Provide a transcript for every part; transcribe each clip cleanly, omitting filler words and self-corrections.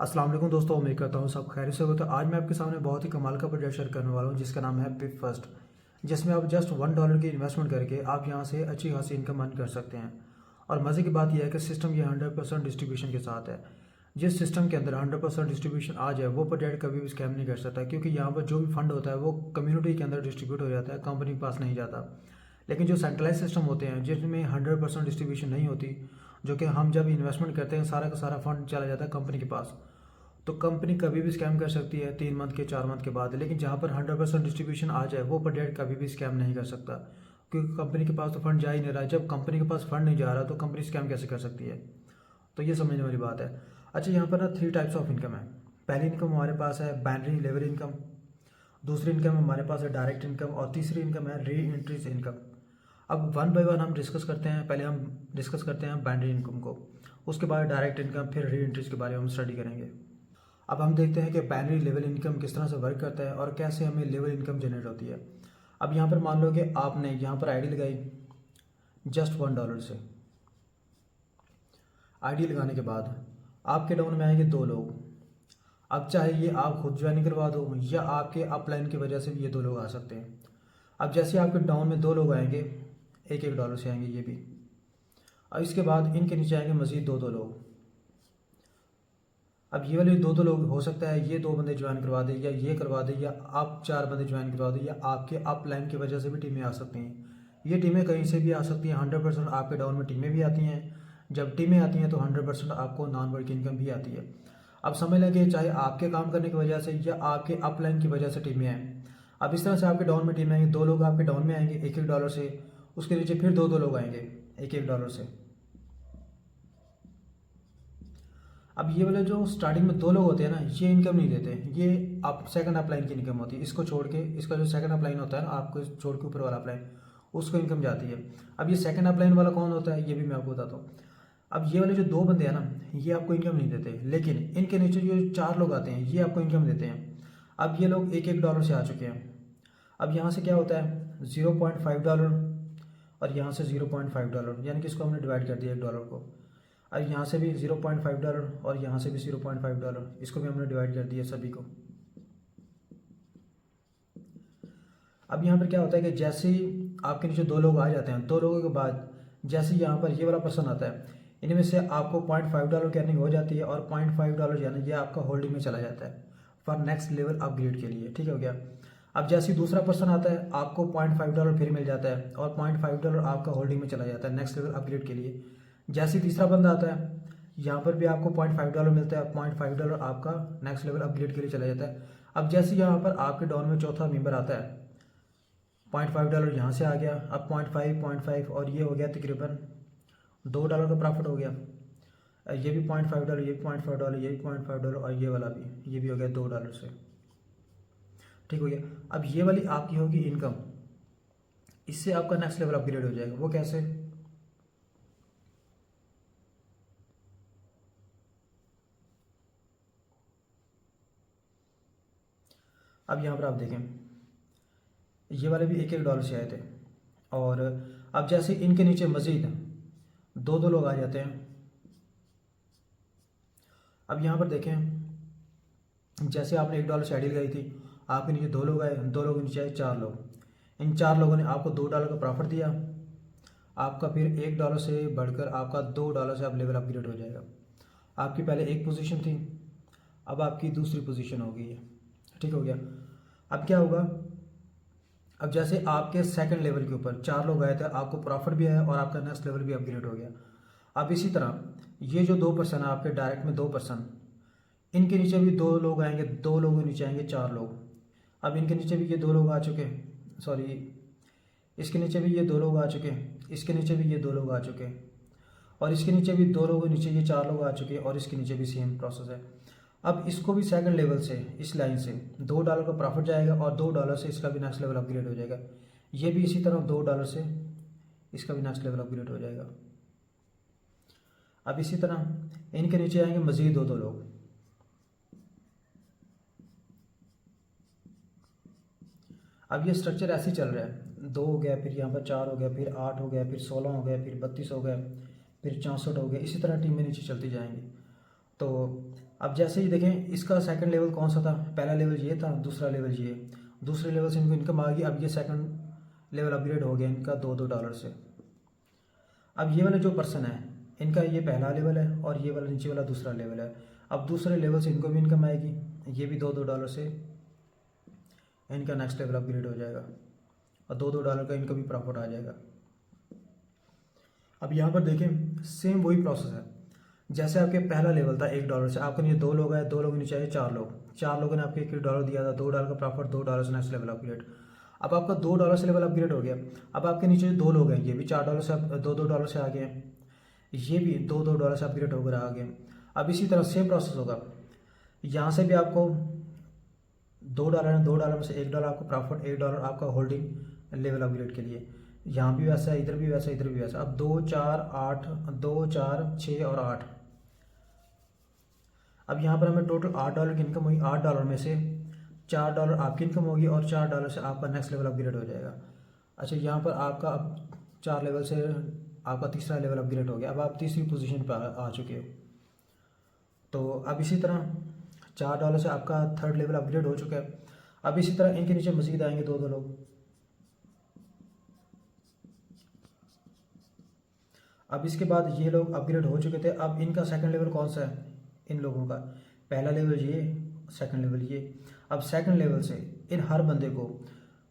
अस्सलाम वालेकुम दोस्तों, उम्मीद करता हूँ सब खैरियत से हो। तो आज मैं आपके सामने बहुत ही कमाल का प्रोजेक्ट शेयर करने वाला हूँ जिसका नाम है पिप फर्स्ट, जिसमें आप जस्ट $1 की इन्वेस्टमेंट करके आप यहाँ से अच्छी खासी इनकम अर्न कर सकते हैं। और मज़े की बात यह है कि सिस्टम ये 100% डिस्ट्रीब्यूशन के साथ है। जिस सिस्टम के अंदर 100% डिस्ट्रीब्यूशन आ जाए वो प्रोजेक्ट कभी भी स्कैम नहीं कर सकता, क्योंकि यहाँ पर जो भी फंड होता है वो कम्युनिटी के अंदर डिस्ट्रीब्यूट हो जाता है, कंपनी के पास नहीं जाता। लेकिन जो सेंट्रलाइज सिस्टम होते हैं जिसमें 100% डिस्ट्रीब्यूशन नहीं होती, जो कि हम जब इन्वेस्टमेंट करते हैं सारा का सारा फंड चला जाता है कंपनी के पास, तो कंपनी कभी भी स्कैम कर सकती है 3 मंथ के 4 मंथ के बाद। लेकिन जहाँ पर 100% डिस्ट्रीब्यूशन आ जाए वो प्रोजेक्ट कभी भी स्कैम नहीं कर सकता, क्योंकि कंपनी के पास तो फंड जा ही नहीं रहा। जब कंपनी के पास फंड नहीं जा रहा तो कंपनी स्कैम कैसे कर सकती है? तो ये समझने वाली बात है। अच्छा, यहाँ पर ना 3 टाइप्स ऑफ इनकम है। पहली इनकम हमारे पास है बाइनरी लेवल इनकम, दूसरी इनकम हमारे पास है डायरेक्ट इनकम, और तीसरी इनकम है री एंट्रीज इनकम। अब वन बाय वन हम डिस्कस करते हैं। पहले हम डिस्कस करते हैं बाइनरी इनकम को, उसके बाद डायरेक्ट इनकम, फिर री एंट्रीज के बारे में हम स्टडी करेंगे। अब हम देखते हैं कि बाइनरी लेवल इनकम किस तरह से वर्क करता है और कैसे हमें लेवल इनकम जनरेट होती है। अब यहाँ पर मान लो कि आपने यहाँ पर आईडी लगाई जस्ट $1 से। आईडी लगाने के बाद आपके डाउन में आएंगे 2 लोग। अब चाहे ये आप खुद ज्वाइन करवा दो या आपके अपलाइन की वजह से भी ये 2 लोग आ सकते हैं। अब जैसे आपके डाउन में 2 लोग आएंगे, $1 से आएंगे ये भी। अब इसके बाद इनके नीचे आएंगे मज़ीद 2 लोग। अब ये वाले 2 लोग हो सकता है ये 2 बंदे ज्वाइन करवा दें या ये करवा दें, या आप 4 बंदे ज्वाइन करवा दें, या आपके अप लाइन की वजह से भी टीमें आ सकती हैं। ये टीमें कहीं से भी आ सकती हैं। 100% आपके डाउन में टीमें भी आती हैं। जब टीमें आती हैं तो 100% आपको नॉन वर्क इनकम भी आती है। अब समझ लें कि चाहे आपके काम करने की वजह से या आपके अप लाइन की वजह से टीमें आएँ। अब इस तरह से आपके डाउन में टीमें आएंगी, 2 लोग आपके डाउन में आएंगे $1 से, उसके नीचे फिर 2 लोग आएंगे $1 से। अब ये वाले जो स्टार्टिंग में 2 लोग होते हैं ना, ये इनकम नहीं देते। ये आप सेकंड अपलाइन की इनकम होती है। इसको छोड़ के, इसका जो सेकंड अपलाइन होता है ना, आपको छोड़ के ऊपर वाला अपलाइन, उसको इनकम जाती है। अब ये सेकंड अपलाइन वाला कौन होता है ये भी मैं आपको बताता हूँ। अब ये वाले जो 2 बंदे हैं ना, ये आपको इनकम नहीं देते, लेकिन इनके नीचे जो 4 लोग आते हैं ये आपको इनकम देते हैं। अब ये लोग $1 से आ चुके हैं। अब यहाँ से क्या होता है $0.5 और यहाँ से $0.5, यानी कि इसको हमने डिवाइड कर दिया $1 को। अब यहाँ से भी $0.5 और यहाँ से भी $0.5, इसको भी हमने डिवाइड कर दिया सभी को। अब यहाँ पर क्या होता है कि जैसे ही आपके नीचे 2 लोग आ जाते हैं, 2 लोगों के बाद जैसे यहाँ पर ये वाला पर्सन आता है, इनमें से आपको $0.5 की अर्निंग हो जाती है, और $0.5 जो है ना ये आपका होल्डिंग में चला जाता है फॉर नेक्स्ट लेवल अपग्रेड के लिए। ठीक हो गया। अब जैसे ही दूसरा पर्सन आता है आपको $0.5 फिर मिल जाता है, और $0.5 आपका होल्डिंग में चला जाता है नेक्स्ट लेवल अपग्रेड के लिए। जैसे ही तीसरा बंदा आता है यहाँ पर भी आपको $0.5 मिलता है, $0.5 आपका नेक्स्ट लेवल अपग्रेड के लिए चला जाता है। अब जैसे यहाँ पर आपके डाउन में चौथा मेंबर आता है, $0.5 यहाँ से आ गया, अब 0.5 और ये हो गया तकरीबन $2 का प्रॉफिट हो गया। ये भी $0.5, ये भी $0.5, ये भी $0.5, और ये वाला भी, ये भी हो गया $2 से। ठीक हो गया। अब ये वाली आपकी होगी इनकम, इससे आपका नेक्स्ट लेवल अपग्रेड हो जाएगा। वो कैसे? अब यहाँ पर आप देखें ये वाले भी $1 से आए थे, और अब जैसे इनके नीचे मज़ीद 2 लोग आ जाते हैं। अब यहाँ पर देखें जैसे आपने $1 से आईडी लगाई थी, आपके नीचे 2 लोग आए, 2 लोग के नीचे आए 4 लोग। इन 4 लोगों ने आपको $2 का प्रॉफिट दिया। आपका फिर $1 से बढ़कर आपका $2 से अब लेवल अपग्रेड हो जाएगा। आपकी पहले एक पोजीशन थी, अब आपकी दूसरी पोजीशन हो गई है। ठीक हो गया। अब क्या होगा, अब जैसे आपके सेकंड लेवल के ऊपर 4 लोग आए थे, आपको प्रॉफिट भी आया और आपका नेक्स्ट लेवल भी अपग्रेड हो गया। अब इसी तरह ये जो 2 पर्सन है आपके डायरेक्ट में 2 पर्सन, इनके नीचे भी 2 लोग आएंगे, 2 लोगों के नीचे आएंगे 4 लोग। अब इनके नीचे भी ये 2 लोग आ चुके, सॉरी इसके नीचे भी ये 2 लोग आ चुके, इसके नीचे भी ये 2 लोग आ चुके, और इसके नीचे भी 2 लोगों के नीचे ये 4 लोग आ चुके, और इसके नीचे भी सेम प्रोसेस है। अब इसको भी सेकंड लेवल से, इस लाइन से $2 का प्रॉफिट जाएगा, और $2 से इसका भी नेक्स्ट लेवल अपग्रेड हो जाएगा। ये भी इसी तरह $2 से इसका भी नेक्स्ट लेवल अपग्रेड हो जाएगा। अब इसी तरह इनके नीचे आएंगे मज़ीद 2 लोग। अब ये स्ट्रक्चर ऐसे ही चल रहा है, 2 हो गया, फिर यहाँ पर 4 हो गया, फिर 8 हो गया, फिर 16 हो गया, फिर 32 हो गया, फिर 64 हो गया। इसी तरह टीमें नीचे चलती जाएंगी। तो अब जैसे ही देखें इसका सेकंड लेवल कौन सा था, पहला लेवल ये था, दूसरा लेवल ये, दूसरे लेवल से इनको इनकम आ गई। अब ये सेकंड लेवल अपग्रेड हो गया इनका $2 से। अब ये वाले जो पर्सन है इनका ये पहला लेवल है और ये वाला नीचे वाला दूसरा लेवल है। अब दूसरे लेवल से इनको भी इनकम आएगी, ये भी $2 से इनका नेक्स्ट लेवल अपग्रेड हो जाएगा और $2 का इनका भी प्रॉफिट आ जाएगा। अब यहाँ पर देखें सेम वही प्रोसेस है, जैसे आपके पहला लेवल था $1 से, आपके नीचे 2 लोग आए, 2 लोग नीचे आए 4 लोग, 4 लोगों ने आपको $1 दिया था, $2 का प्रॉफिट, $2 से नेक्स्ट लेवल अपग्रेड। अब आपका $2 से लेवल अपग्रेड हो गया। अब आपके नीचे 2 लोग हैं, ये भी $4 से $2 से आ गए हैं, ये भी $2 से अपग्रेड होकर आ गए। अब इसी तरह सेम प्रोसेस होगा, यहाँ से भी आपको $2 है, $2 में से $1 आपको प्रॉफिट, $1 आपका होल्डिंग लेवल अपग्रेड के लिए। यहाँ भी वैसा है, इधर भी वैसा, इधर भी वैसा। अब 2 4 8 2 4 6 और 8। अब यहाँ पर हमें टोटल $8 की इनकम हुई। $8 में से $4 आपकी इनकम होगी और $4 से आपका नेक्स्ट लेवल अपग्रेड हो जाएगा। अच्छा, यहाँ पर आपका अब 4 लेवल से आपका तीसरा लेवल अपग्रेड हो गया। अब आप तीसरी पोजीशन पर आ चुके हो। तो अब इसी तरह $4 से आपका थर्ड लेवल अपग्रेड हो चुका है। अब इसी तरह इनके नीचे मजीद आएंगे 2 लोग। अब इसके बाद ये लोग अपग्रेड हो चुके थे। अब इनका सेकंड लेवल कौन सा है, इन लोगों का पहला लेवल ये, सेकंड लेवल ये। अब सेकंड लेवल से इन हर बंदे को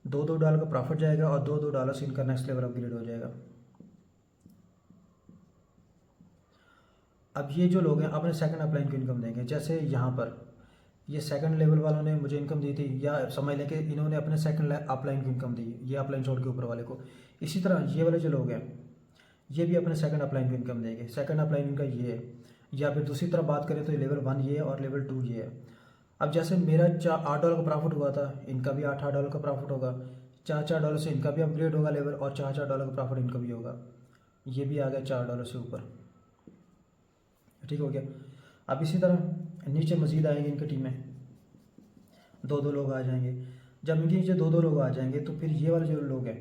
$2 का प्रॉफिट जाएगा और $2 से इनका नेक्स्ट लेवल अपग्रेड हो जाएगा। अब ये जो लोग हैं अपने सेकंड अपलाइन को इनकम देंगे। जैसे यहाँ पर ये सेकंड लेवल वालों ने मुझे इनकम दी थी, या समझ लें कि इन्होंने अपने सेकंड अपलाइन की इनकम दी, ये अपलाइन छोड़ के ऊपर वाले को। इसी तरह ये वाले जो लोग हैं ये भी अपने सेकंड अपलाइन को इनकम देंगे। सेकंड अपलाइन इनका ये है। या फिर दूसरी तरफ बात करें तो लेवल 1 ये है और लेवल 2 ये है। अब जैसे मेरा $8 का प्रॉफिट हुआ था, इनका भी $8 का प्रॉफिट होगा। $4 से इनका भी अपग्रेड होगा लेवल और $4 का प्रॉफिट इनका भी होगा। ये भी आ गया $4 से ऊपर, ठीक हो गया। अब इसी तरह नीचे मजीद आएंगे इनकी टीमें, 2 लोग आ जाएंगे। जब इनके नीचे 2 लोग आ जाएंगे तो फिर ये वाले जो लोग हैं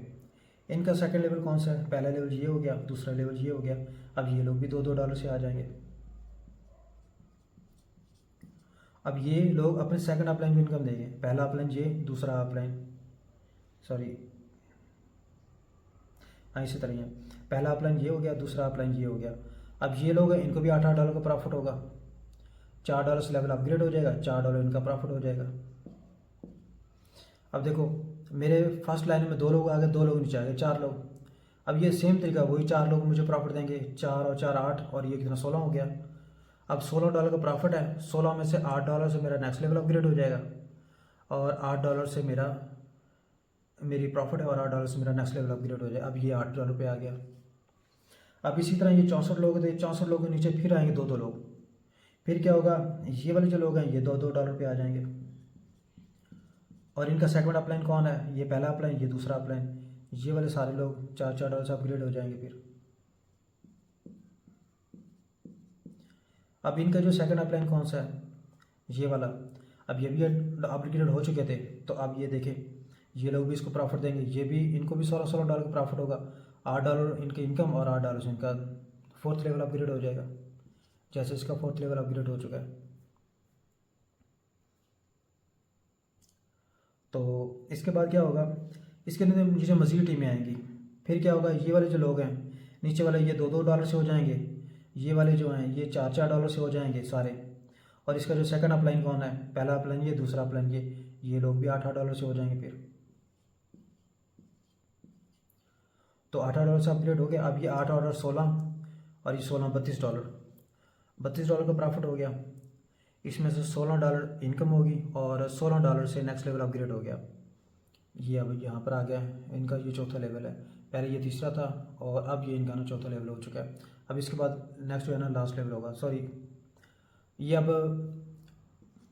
इनका सेकंड लेवल कौन सा है, पहला लेवल ये हो गया, दूसरा लेवल ये हो गया। अब ये लोग भी $2 से आ जाएंगे। अब ये लोग अपने सेकंड अपलाइन को इनकम देंगे। पहला अपलाइन ये, दूसरा अपलाइन, सॉरी हाँ इसी तरह है, पहला अपलाइन ये हो गया, दूसरा अपलाइन ये हो गया। अब ये लोग हैं, इनको भी $8 का प्रॉफिट होगा। $4 से लेवल अपग्रेड हो जाएगा, $4 इनका प्रॉफिट हो जाएगा। अब देखो मेरे फर्स्ट लाइन में 2 लोग आ गए, 2 लोग नीचे आ गए, 4 लोग। अब ये सेम तरीका, वही 4 लोग मुझे प्रॉफिट देंगे, 4 और 4 8 और ये कितना 16 हो गया। अब $16 का प्रॉफिट है, 16 में से $8 से मेरा नेक्स्ट लेवल अपग्रेड हो जाएगा और $8 से मेरी प्रॉफिट है और $8 से मेरा नेक्स्ट लेवल अपग्रेड हो जाएगा। अब ये $8 पे आ गया। अब इसी तरह ये 64 लोग थे, 64 लोगों के नीचे फिर आएंगे 2 लोग। फिर क्या होगा, ये वाले जो लोग हैं ये $2 पे आ जाएंगे और इनका सेकंड अपलाइन कौन है, ये पहला अपलाइन, ये दूसरा अपलाइन। ये वाले सारे लोग $4 से अपग्रेड हो जाएंगे। फिर अब इनका जो सेकंड अपलाइन कौन सा है, ये वाला। अब ये भी अपग्रेड हो चुके थे, तो अब ये देखें ये लोग भी इसको प्रॉफिट देंगे। ये भी, इनको भी $16 का प्रॉफिट होगा। $8 इनकी इनकम और $8 से इनका फोर्थ लेवल अपग्रेड हो जाएगा, जैसे इसका फोर्थ लेवल अपग्रेड हो चुका है। तो इसके बाद क्या होगा, इसके नीचे मज़ीद टीमें आएंगी। फिर क्या होगा, ये वाले जो लोग हैं नीचे वाले ये $2 से हो जाएंगे, ये वाले जो हैं ये $4 से हो जाएंगे सारे। और इसका जो सेकंड अपलाइन कौन है, पहला अपलाइन ये, दूसरा अपलाइन ये लोग भी $8 से हो जाएंगे। फिर तो $8 से अपग्रेड हो गया। अब ये 8 और 16 और ये 16 $32, $32 का प्रॉफिट हो गया। इसमें से $16 इनकम होगी और $16 से नेक्स्ट लेवल अपग्रेड हो गया। ये अब यहाँ पर आ गया है, इनका ये चौथा लेवल है। पहले ये तीसरा था और अब ये इनका ना चौथा लेवल हो चुका है। अब इसके बाद नेक्स्ट जो है ना लास्ट लेवल होगा, सॉरी ये अब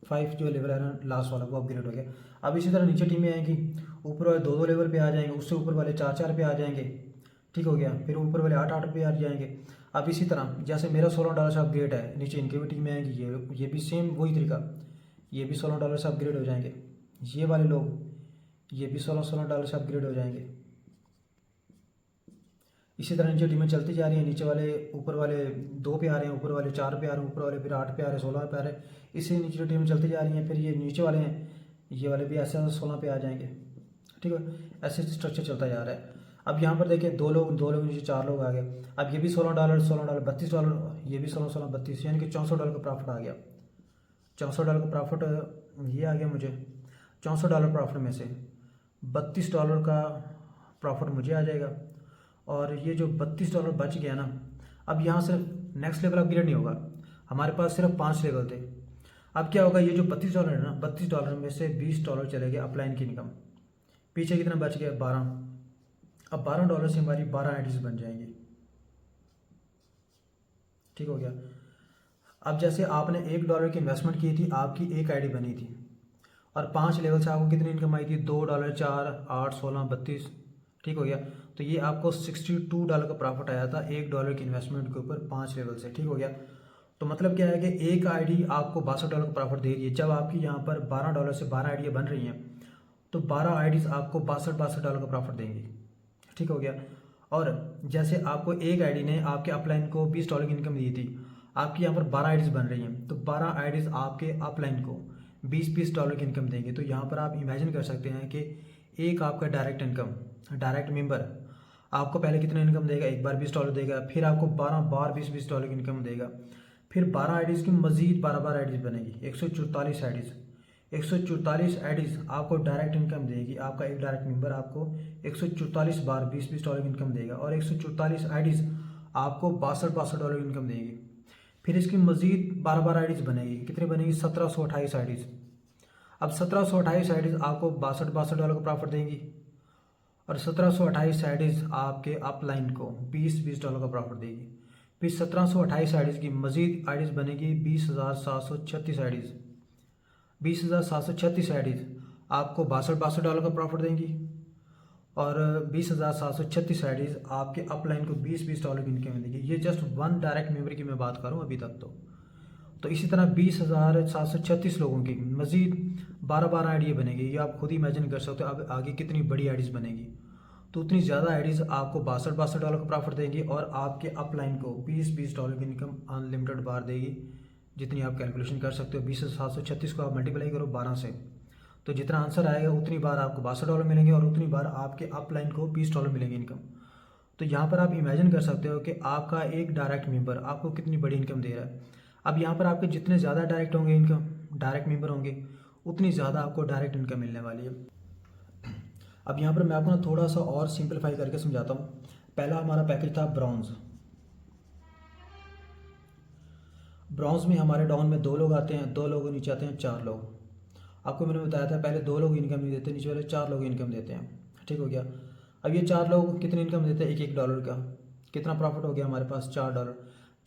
5 जो लेवल है ना लास्ट वाला, वो अपग्रेड हो गया। अब इसी तरह नीचे टीमें आएंगी, ऊपर वाले 2 लेवल पे आ जाएंगे, उससे ऊपर वाले 4 पे आ जाएंगे, ठीक हो गया। फिर ऊपर वाले 8 पे आ जाएंगे। अब इसी तरह जैसे मेरा $16 से अपग्रेड है, नीचे इनकी भी टीमें आएंगी, ये भी सेम वही तरीका, ये भी $16 से अपग्रेड हो जाएंगे। ये वाले लोग ये भी $16 से अपग्रेड हो जाएंगे। इसी तरह नीचे टीमें चलती जा रही हैं, नीचे वाले ऊपर वाले 2 पे आ रहे हैं, ऊपर वाले 4 पे आ रहे हैं, ऊपर वाले फिर 8 पे आ रहे हैं, 16 पे आ रहे हैं। इसी नीचे टीमें चलती जा रही हैं, फिर ये नीचे वाले हैं, ये वाले भी ऐसे 16 पे आ जाएंगे। ठीक है, ऐसे स्ट्रक्चर चलता जा रहा है। अब यहाँ पर देखिए दो लोग नीचे 4 लोग आ गए। अब ये भी $16 $32, ये भी 16 32, यानी कि $64 का प्रॉफिट आ गया। $64 का प्रॉफिट ये आ गया मुझे। $64 प्रॉफिट में से $32 का प्रॉफिट मुझे आ जाएगा, और ये जो $32 बच गया ना, अब यहाँ सिर्फ नेक्स्ट लेवल अपग्रेड नहीं होगा, हमारे पास सिर्फ 5 लेवल थे। अब क्या होगा, ये जो $32 है ना, $32 में से $20 चले गए अपलाइन की इनकम। पीछे कितना बच गया, 12। अब $12 से हमारी 12 आईडीज बन जाएंगी। ठीक हो गया। अब जैसे आपने $1 की इन्वेस्टमेंट की थी, आपकी एक आईडी बनी थी, और 5 लेवल से आपको कितनी इनकम आई थी, $2 4 8 16 32। ठीक हो गया। तो ये आपको $62 का प्रॉफिट आया था $1 की इन्वेस्टमेंट के ऊपर 5 लेवल से। ठीक हो गया। तो मतलब क्या है कि एक आईडी आपको $62 का प्रॉफिट दे रही है। जब आपकी यहाँ पर $12 से 12 आईडियाँ बन रही हैं, तो 12 आईडीज आपको $62 का प्रॉफिट देंगी। ठीक हो गया। और जैसे आपको एक आईडी ने आपके अपलाइन को $20 की इनकम दी थी, आपकी यहाँ पर 12 आईडीज बन रही हैं, तो 12 आईडीज आपके अपलाइन को $20 की इनकम देंगे। तो यहाँ पर आप इमेजिन कर सकते हैं कि एक आपका डायरेक्ट इनकम, डायरेक्ट मेंबर आपको पहले कितना इनकम देगा, एक बार $20 देगा, फिर आपको 12 बार $20 की इनकम देगा, फिर 12 आईडीज़ की मजीद 12 आईडीज़ बनेगी, 144 आईडीज़। 144 आईडीज़ आपको डायरेक्ट इनकम देगी। आपका एक डायरेक्ट मेंबर आपको 144 बार $20 की इनकम देगा, और 144 आईडीज़ आपको $62 की इनकम देगी। फिर इसकी मजीद 12 आईडीज़ बनेगी, कितनी बनेगी, 1728 आईडीज़। अब 1728 आईडीज़ आपको $62 का प्रॉफिट देंगी, और 1728 आईडीज़ आपके अपलाइन को $20 का प्रॉफिट देगी। फिर 1728 आईडीज़ की मजीद आईडीज़ बनेगी 20,736 आईडीज़। 20,736 आईडीज़ आपको $62 का प्रॉफिट देंगी, और 20,736 आईडीज़ आपके अपलाइन को $20 की इनकम देगी। ये जस्ट वन डायरेक्ट मेंबर की मैं बात करूँ अभी तक। तो इसी तरह 20,736 लोगों की मजीद 12 आईडी बनेगी। ये आप खुद ही इमेजिन कर सकते हो अब आगे कितनी बड़ी आईडीज़ बनेगी। तो उतनी ज़्यादा आईडीज़ आपको $62 का प्रॉफिट देंगी, और आपके अपलाइन को $20 की इनकम अनलिमिटेड बार देगी, जितनी आप कैलकुलेशन कर सकते हो। 20,736 को आप मल्टीप्लाई करो 12 से, तो जितना आंसर आएगा उतनी बार आपको $62 मिलेंगे, और उतनी बार आपके अपलाइन को $20 मिलेंगे इनकम। तो यहाँ पर आप इमेजिन कर सकते हो कि आपका एक डायरेक्ट मेंबर आपको कितनी बड़ी इनकम दे रहा है। अब यहाँ पर आपके जितने ज़्यादा डायरेक्ट होंगे इनकम, डायरेक्ट मेंबर होंगे, उतनी ज़्यादा आपको डायरेक्ट इनकम मिलने वाली है। अब यहाँ पर मैं आपको ना थोड़ा सा और सिंपलीफाई करके समझाता हूँ। पहला हमारा पैकेज था ब्रॉन्ज। ब्रॉन्ज में हमारे डाउन में 2 लोग आते हैं, 2 लोग नीचे आते हैं 4 लोग। आपको मैंने बताया था पहले 2 लोग इनकम नहीं देते, नीचे वाले 4 लोग इनकम देते हैं। ठीक हो गया। अब ये 4 लोग कितनी इनकम देते हैं, $1 का। कितना प्रॉफिट हो गया हमारे पास, $4।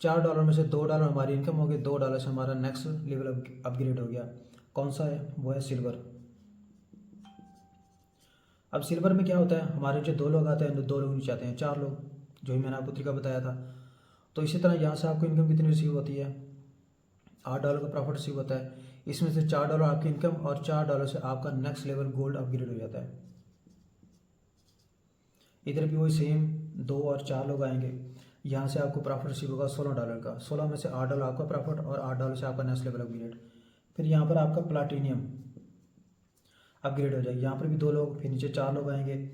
$4 में से $2 हमारी इनकम हो गई, $2 से हमारा नेक्स्ट लेवल अपग्रेड हो गया। कौन सा है, वो है सिल्वर। अब सिल्वर में क्या होता है, हमारे जो 2 लोग आते हैं, 2 लोग नीचे आते हैं 4 लोग, जो ही मैंने आपको तरीका बताया था। तो इसी तरह यहाँ से आपको इनकम कितनी रिसीव होती है, $8 का प्रॉफिट रिसीव होता है। इसमें से $4 आपकी इनकम, और $4 से आपका नेक्स्ट लेवल गोल्ड अपग्रेड हो जाता है। इधर भी वही सेम 2 और 4 लोग आएंगे। यहाँ से आपको प्रॉफिट रिसीव होगा $16 का। 16 में से $8 आपका प्रॉफिट, और $8 से आपका नेक्स्ट लेवल अपग्रेड। फिर यहाँ पर आपका प्लाटिनियम अपग्रेड हो जाएगा। यहाँ पर भी 2 लोग, फिर नीचे 4 लोग आएंगे।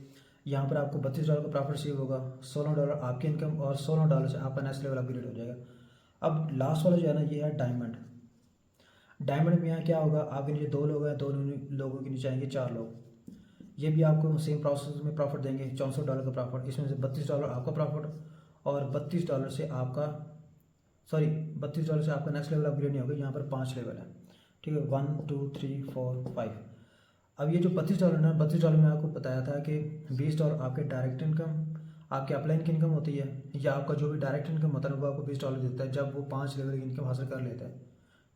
यहाँ पर आपको $32 का प्रॉफिट रिसीव होगा, $16 आपकी इनकम, और $16 से आपका नेक्स्ट लेवल अपग्रेड हो जाएगा। अब लास्ट वाला जो है ना, ये है डायमंड। डायमंड में यहाँ क्या होगा, आपके नीचे 2 लोग हैं, 2 लोगों के नीचे आएंगे 4 लोग। ये भी आपको सेम प्रोसेस में प्रॉफिट देंगे, $64 का प्रॉफिट। इसमें से $32 आपका प्रॉफिट, और $32 से आपका $32 से आपका नेक्स्ट लेवल अपग्रेड नहीं होगा। यहाँ पर 5 लेवल है। ठीक है, 1 2 3 4 5। अब ये जो $32 है, $32 में आपको बताया था कि $20 आपके डायरेक्ट इनकम, आपके अपलाइन की इनकम होती है, या आपका जो भी डायरेक्ट इनकम होता है वो आपको $20 देता है जब वो 5 लेवल की इनकम हासिल कर लेता है।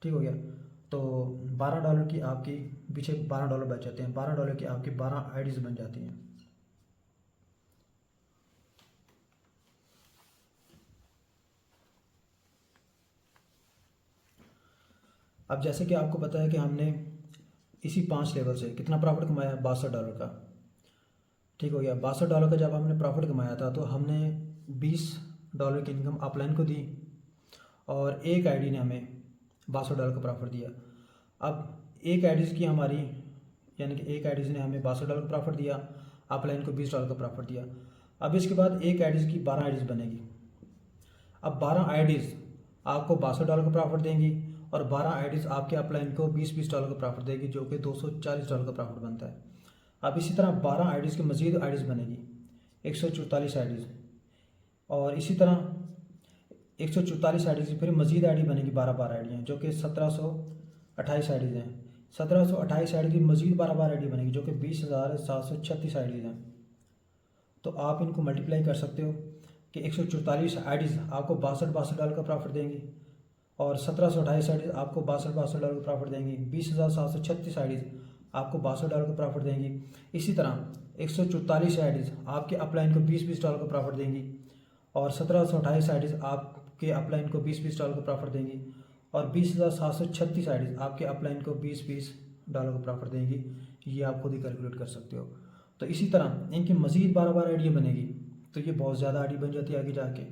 ठीक हो गया। तो $12 की आपकी पीछे $12 बच जाते हैं। $12 की आपकी 12 आईडीज़ बन जाती हैं। अब जैसे कि आपको पता है कि हमने इसी 5 लेवल से कितना प्रॉफिट कमाया, $62 का। ठीक हो गया। $62 का जब हमने प्रॉफिट कमाया था, तो हमने $20 की इनकम अपलाइन को दी और एक आईडी ने हमें $62 का प्रॉफिट दिया। अब एक आईडीज़ की हमारी यानी कि एक आईडीज़ ने हमें $62 का प्रॉफिट दिया, अपलाइन को $20 का प्रॉफिट दिया। अब इसके बाद एक आईडीज़ की 12 आईडीज़ बनेगी। अब 12 आईडीज़ आपको $62 का प्रॉफिट देंगी और 12 आईडीज़ आपके अपलाइन को $20 का प्रॉफिट देगी, जो कि $240 का प्रॉफिट बनता है। अब इसी तरह 12 आईडीज़ की मज़ीद आईडीज़ बनेगी 144 आईडीज़, और इसी तरह 144 आईडीज़ की फिर मज़ीद आईडी बनेगी 12 आईडियाँ, जो कि 1728 आईडीज़ हैं। 1728 आईडी की मज़ीद 12 आईडी बनेगी, जो कि 20,736 आईडीज़ हैं। तो आप इनको मल्टीप्लाई कर सकते हो कि 144 आईडीज़ आपको $62 का प्रॉफिट देंगी और 1728 आईडीज़ आपको $62 का प्रॉफिट देंगी। 20,736 आईडीज़ आपको $62 का प्रॉफिट देंगी। इसी तरह 144 आईडीज़ आपके अपलाइन को $20 का प्रॉफिट देंगी और 1728 आईडीज़ आपके अपलाइन को $20 का प्रॉफिट देंगी और 20,736 आईडीज़ आपके अपलाइन को $20 का प्रॉफिट देंगी। ये आप खुद ही कैलकुलेट कर सकते हो। तो इसी तरह इनकी मज़ीद 12 आईडियाँ बनेगी, तो ये बहुत ज़्यादा आईडी बन जाती है आगे जाके।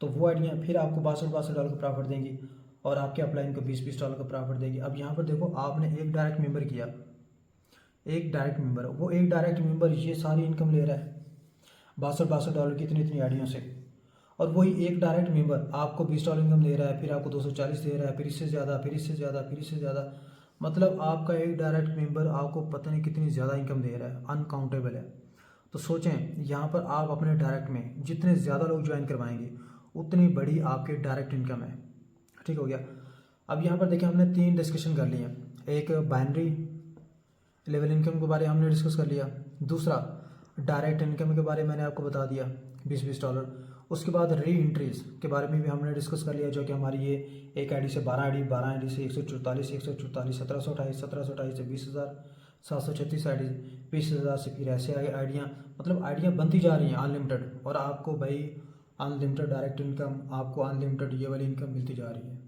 तो वो आईडियाँ फिर आपको $62 का प्रॉफिट देंगी और आपके अपलाइन को $20 का प्रॉफिट देगी। अब यहाँ पर देखो, आपने एक डायरेक्ट मेंबर किया, एक डायरेक्ट मेंबर, वो एक डायरेक्ट मेंबर ये सारी इनकम ले रहा है $62 की इतनी आईडियों से, और वही एक डायरेक्ट मेंबर आपको $20 इनकम दे रहा है, फिर आपको 240 दे रहा है, फिर इससे ज़्यादा, फिर इससे ज़्यादा, फिर इससे ज़्यादा। मतलब आपका एक डायरेक्ट मेंबर आपको पता नहीं कितनी ज़्यादा इनकम दे रहा है, अनकाउंटेबल है। तो सोचें, यहाँ पर आप अपने डायरेक्ट में जितने ज़्यादा लोग ज्वाइन करवाएंगे उतनी बड़ी आपके डायरेक्ट इनकम है। ठीक हो गया। अब यहाँ पर देखिए, हमने 3 डिस्कशन कर लिए। एक बाइनरी लेवल इनकम के बारे में हमने डिस्कस कर लिया, दूसरा डायरेक्ट इनकम के बारे में मैंने आपको बता दिया $20। उसके बाद री एंट्रीज के बारे में भी हमने डिस्कस कर लिया, जो कि हमारी ये एक आईडी से 12 आईडी, 12 आईडी से 144, 144, 1728, 1728 से 20,736 आईडी, 20,000 से फिर ऐसे आगे आईडियाँ। मतलब आईडियाँ बनती जा रही हैं अनलिमिटेड, और आपको भाई अनलिमिटेड डायरेक्ट इनकम, आपको अनलिमिटेड ये वाली इनकम मिलती जा रही है।